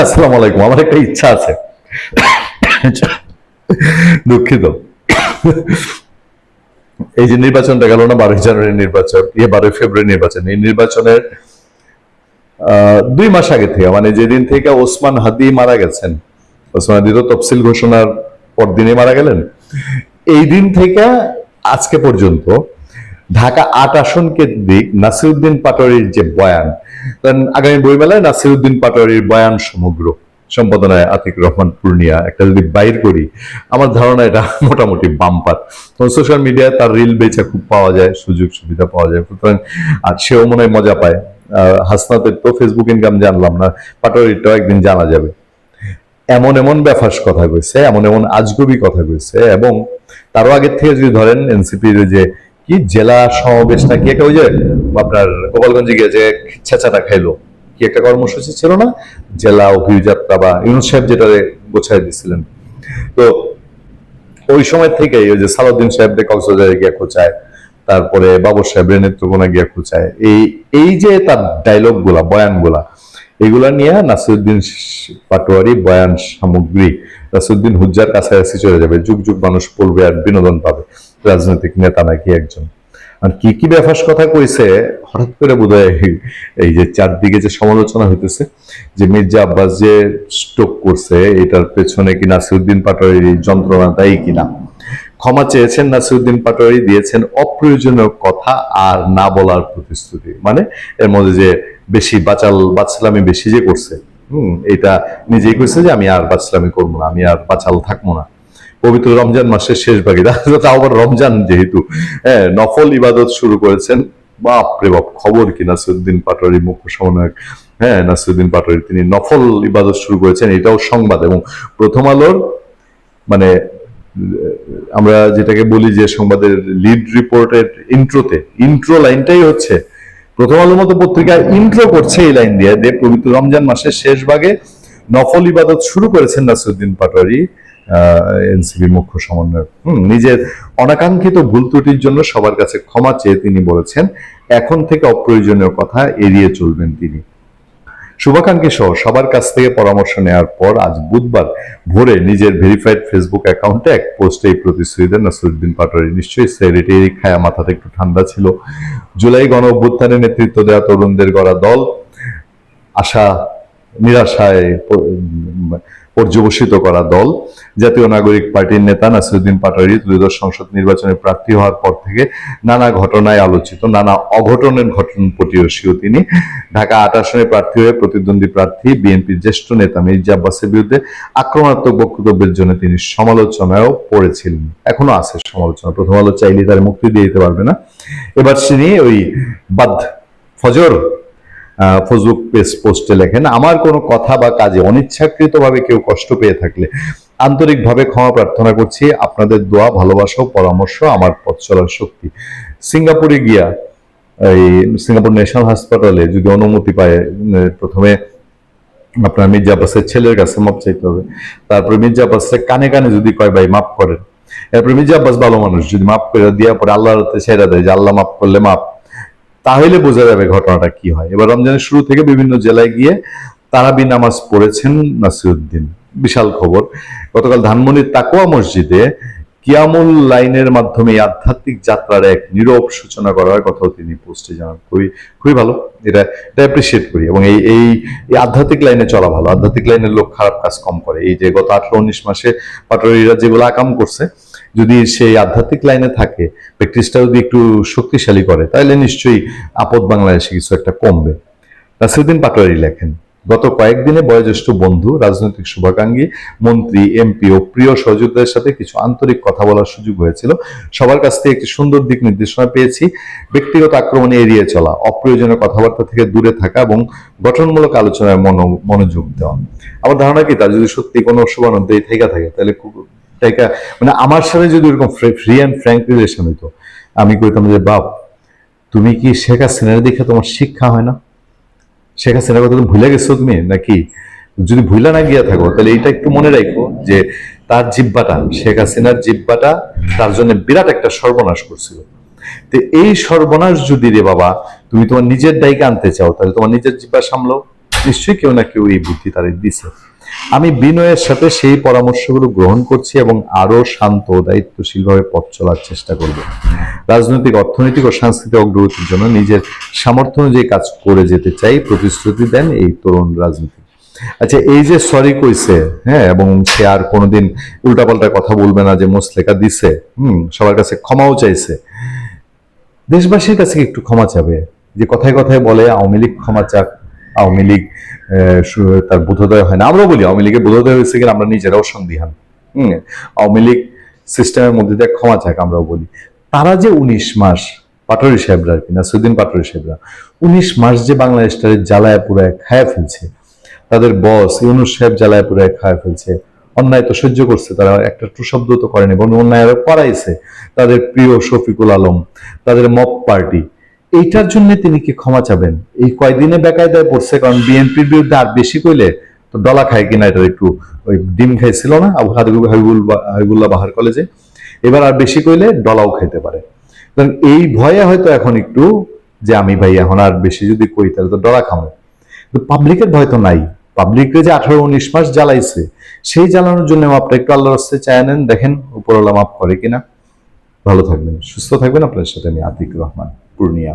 আসসালামু আলাইকুম। আমার একটা ইচ্ছা আছে, দুঃখিত। এই যে নির্বাচনটা গেল না, 12ই জানুয়ারি নির্বাচন, 12ই ফেব্রুয়ারি নির্বাচন, এই নির্বাচনের 2 মাস আগে থেকে, মানে যেদিন থেকে ওসমান হাদি মারা গেছেন, ওসমান হাদি তো তফসিল ঘোষণার পর দিনে মারা গেলেন, এই দিন থেকে আজকে পর্যন্ত ঢাকা 8 আসন কেন্দ্রিক নাসিরউদ্দিন পাটোয়ারির যে বয়ান, আগামী বইমেলায় নাসিরউদ্দিন পাটোয়ারির বয়ান সমগ্র, সম্পাদনায় আতিক রহমান পূর্ণিয়া, একটা যদি বাইর করি, আমার ধারণা এটা মোটামুটি বাম্পার। সোশ্যাল মিডিয়ায় তার রিল বেচা খুব পাওয়া যায়, সুযোগ সুবিধা পাওয়া যায়, সুতরাং আর সেও মনে হয় মজা পায়। হাসনাতের তো ফেসবুক ইনকাম জানলাম না, পাটোয়ারিটাও একদিন জানা যাবে। এমন এমন ব্যাফাস কথা কইছে, এমন এমন আজগুবি কথা কইছে, এবং তারও আগের থেকে যদি ধরেন এনসিপির যে কি জেলা সমাবেশ নাকি একটা, ওই যে আপনার গোপালগঞ্জে গিয়ে যে ছেঁচাটা খাইলো, কি একটা কর্মসূচি ছিল না, জেলা অভিযাত্রা, বা ইউনুস সাহেব যেটা গোছায় দিচ্ছিলেন, তো ওই সময় থেকেই ওই যে সালাউদ্দিন সাহেবদের কক্সবাজারে গিয়ে খোঁচায়, তারপরে বাবর সাহেবের নেত্রকোনা গিয়ে খোঁচায়, এই যে তার ডায়লগ গুলা, বয়ান গুলা, এগুলা নিয়ে নাসিরউদ্দিন পাটোয়ারি বয়ান সামগ্রী নাসিরউদ্দিন হুজ্জার কাছাকাছি চলে যাবে, যুগ যুগ মানুষ পড়বে আর বিনোদন পাবে। রাজনৈতিক নেতা নাকি একজন, আর কি কি ব্যাপার কথা কইছে, হঠাৎ করে বোধহয় এই যে চারদিকে যে সমালোচনা হইতেছে যে মির্জা আব্বাস যে স্ট্রোক করছে, এটার পেছনে কি নাসিরউদ্দিন পাটোয়ারির যন্ত্রণা দায়ী কিনা। ক্ষমা চেয়েছেন নাসিরউদ্দিন পাটোয়ারি, দিয়েছেন অপ্রয়োজনীয় কথা আর না বলার প্রতিশ্রুতি, মানে এর মধ্যে যে বেশি বাচালামি বেশি যে করছে, এটা নিজেই কইছে যে আমি আর বাচলামি করবো না, আমি আর বাচাল থাকবো না। পবিত্র রমজান মাসের শেষ ভাগে, তাও আবার রমজান যেহেতু, হ্যাঁ, নফল ইবাদত শুরু করেছেন। বাপ রে বাপ, খবর কি নাসিরউদ্দিন পাটোয়ারি মুখ্য সমন্বয়ক, হ্যাঁ, নাসিরউদ্দিন পাটোয়ারি তিনি নফল ইবাদত শুরু করেছেন, এটাও সংবাদ। এবং প্রথম আলোর, মানে আমরা যেটাকে বলি যে সংবাদের লিড রিপোর্টের ইন্ট্রো লাইনটাই হচ্ছে, প্রথম আলোর মতো পত্রিকা ইন্ট্রো করছে এই লাইন দিয়ে, পবিত্র রমজান মাসের শেষ ভাগে নফল ইবাদত শুরু করেছেন নাসিরউদ্দিন পাটোয়ারি, এনসিপির মুখ্য সমন্বয়ক। নিজের অনাকাঙ্ক্ষিত ভুল ত্রুটির জন্য সবার কাছে ক্ষমা চেয়ে তিনি বলেছেন এখন থেকে অপ্রয়োজনীয় কথা এড়িয়ে চলবেন তিনি। শুভাকাঙ্ক্ষী সহ সবার কাছ থেকে পরামর্শ নেওয়ার পর আজ বুধবার ভোরে নিজের ভেরিফাইড ফেসবুক অ্যাকাউন্টে এক পোস্টে এই প্রতিশ্রুতি দেন নাসিরউদ্দিন পাটোয়ারি। নিশ্চয়ই সেক্রেটারি খায়া মাথাতে একটু ঠান্ডা ছিল। জুলাই গণ অভ্যুত্থানে নেতৃত্ব দেওয়া তরুণদের গড়া দল আশা নিরাশায় পর্যবসিত করা দল জাতীয় নাগরিক পার্টির নেতা নাসিরউদ্দিন পাটোয়ারি ত্রয়োদশ সংসদ নির্বাচনে প্রার্থী হওয়ার পর থেকে নানা ঘটনায় আলোচিত, নানা অঘটনের ঘটনপটীয়সীও তিনি। ঢাকা 8 আসনে প্রার্থী হয়ে প্রতিদ্বন্দ্বী প্রার্থী বিএনপির জ্যেষ্ঠ নেতা মির্জা আব্বাসের বিরুদ্ধে আক্রমণাত্মক বক্তব্যের জন্য তিনি সমালোচনায়ও পড়েছিলেন, এখনো আছে সমালোচনা। প্রথম আলো চাইলে তার মুক্তি দিয়ে দিতে পারবে না। এবার তিনি ওই বাদ ফজর ফেসবুক পেজ পোস্টে লেখেন, আমার কোনো কথা বা কাজে অনিচ্ছাকৃতভাবে কেউ কষ্ট পেয়ে থাকলে আন্তরিকভাবে ক্ষমা প্রার্থনা করছি। আপনাদের দোয়া, ভালোবাসা ও পরামর্শ আমার পথ চলার শক্তি। সিঙ্গাপুরে গিয়া, এই সিঙ্গাপুর ন্যাশনাল হাসপাতালে যদি অনুমতি পায়, প্রথমে আপনার মির্জা আব্বাসের ছেলের কাছে মাপ চাইতে হবে, তারপরে মির্জা আব্বাসের কানে কানে যদি কয় ভাই মাফ করেন, এরপরে মির্জা আব্বাস ভালো মানুষ, যদি মাফ করে দিয়া পরে আল্লাহর হাতে ছেড়ে দেয় যে আল্লাহ মাফ করলে মাফ, তাহলে বোঝা যাবে ঘটনাটা কি হয়। এবার রমজানের শুরু থেকে বিভিন্ন জেলায় গিয়ে তারাবি নামাজ পড়েছেন নাসিরউদ্দিন, বিশাল খবর। গতকাল ধানমন্ডির তাকওয়া মসজিদে কিয়ামুল লাইনের মাধ্যমে আধ্যাত্মিক যাত্রার এক নীরব সূচনা করার কথাও তিনি পোস্টে জানান। খুবই ভালো, এটা অ্যাপ্রিসিয়েট করি। এবং এই আধ্যাত্মিক লাইনে চলা ভালো, আধ্যাত্মিক লাইনের লোক খারাপ কাজ কম করে। এই যে গত 18-19 মাসে পাটোয়ারিরা যেগুলো আকাম করছে, যদি সেই আধ্যাত্মিক লাইনে থাকে, প্র্যাকটিসটা যদি একটু শক্তিশালী করে, তাহলে নিশ্চয়ই আপদ বাংলাদেশে কিছু একটা কমবে। নাসিরউদ্দিন পাটোয়ারি লেখেন, গত কয়েকদিনে বয়োজ্যেষ্ঠ বন্ধু, রাজনৈতিক শুভাকাঙ্ক্ষী, মন্ত্রী, এমপি ও প্রিয় সহযোদ্ধাদের সাথে কিছু আন্তরিক কথা বলার সুযোগ হয়েছিল। সবার কাছ থেকে একটি সুন্দর দিক নির্দেশনা পেয়েছি। ব্যক্তিগত আক্রমণে এড়িয়ে চলা, অপ্রয়োজনীয় কথাবার্তা থেকে দূরে থাকা এবং গঠনমূলক আলোচনায় মনোযোগ দেওয়া। আমার ধারণা কি, তার যদি সত্যি কোনো শুভানন্দ থেকে থাকে, তাহলে মানে আমার সাথে যদি এরকম ফ্রি অ্যান্ড ফ্র্যাঙ্ক রিলেশন হইতো, আমি কইতাম যে বাপ, তুমি কি শেখ হাসিনার দেখে তোমার শিক্ষা হয় না? শেখ হাসিনার কথা তুমি ভুলে গেছো তুমি নাকি? যদি ভুলে না গিয়া থাকো, তাহলে এইটা একটু মনে রাখো যে তার জিব্বাটা, শেখ হাসিনার জিব্বাটা তার জন্য বিরাট একটা সর্বনাশ করছিল। তো এই সর্বনাশ যদি রে বাবা তুমি তোমার নিজের দায়কে আনতে চাও, তাহলে তোমার নিজের জিব্বা সামলাও। নিশ্চয়ই কেউ না কেউ এই বুদ্ধি তারে দিছে। আমি বিনয়ের সাথে সেই পরামর্শগুলো গ্রহণ করছি এবং আরো শান্ত ও দায়িত্বশীলভাবে পথ চলার চেষ্টা করব। রাজনৈতিক, অর্থনৈতিক ও সাংস্কৃতিক অগ্রগতির জন্য নিজের সামর্থ্য অনুযায়ী কাজ করে যেতে চাই, প্রতিশ্রুতি দেন এই তরুণ রাজনীতি। আচ্ছা, এই যে সরি কইছে, হ্যাঁ, এবং সে আর কোনোদিন উল্টাপাল্টা কথা বলবে না, যে মুসলেখা দিছে, সবার কাছে ক্ষমাও চাইছে, দেশবাসীর কাছে একটু ক্ষমা চাবে। যে কথায় কথায় বলে আওয়ামী লীগ ক্ষমা চাক, আওয়ামী লীগ তার বোধোদয় হয় না। আমরাও বলি আওয়ামী লীগের বোধোদয় হয়েছে কিনা আমরা নিজেরাও সন্দিহান। আওয়ামী লীগ সিস্টেমের মধ্যে দিয়ে ক্ষমা চাক আমরাও বলি। তারা যে 19 মাস, পাটোয়ারি সাহেবরা আর কি, নাসিরুদ্দিন পাটোয়ারি সাহেবরা 19 মাস যে বাংলাদেশটারে জ্বালায় পুরায় খায়া ফেলছে, তাদের বস ইউনূস সাহেব জ্বালায় পুরায় খায়া ফেলছে, অন্যায় তো সহ্য করছে, তারা একটা টু শব্দ তো করেনি, বরং অন্যায় আরো করাইছে। তাদের প্রিয় শফিকুল আলম, তাদের মব পার্টি, এইটার জন্য তিনি কি ক্ষমা চাবেন? এই কয়দিনে বেকায়দায় পড়ছে, কারণ বিএনপির বিরুদ্ধে আর বেশি কইলে তো ডলা খায় কিনা, এটা একটু ওই ডিম খাইছিল না হাবিবুল্লাহ বাহার কলেজে, এবার আর বেশি কইলে ডলাও খাইতে পারে। এই ভয়ে হয়তো এখন একটু, যে আমি ভাই এখন আর বেশি যদি কই তাহলে তো ডলা খামো। পাবলিকের ভয় তো নাই। পাবলিককে যে 18-19 মাস জ্বালাইছে, সেই জ্বালানোর জন্য মাপটা একটু আল্লাহর রাস্তায় চায় নেন, দেখেন উপরওয়ালা মাপ করে কিনা। ভালো থাকবেন, সুস্থ থাকবেন। আপনার সাথে আমি আতিক রহমান, পূর্ণিয়া।